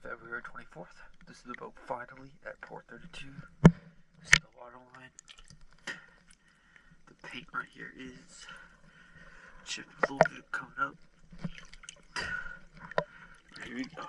February 24th. This is the boat finally at port 32. This is the water line. The paint right here is chipped a little bit coming up. Here we go.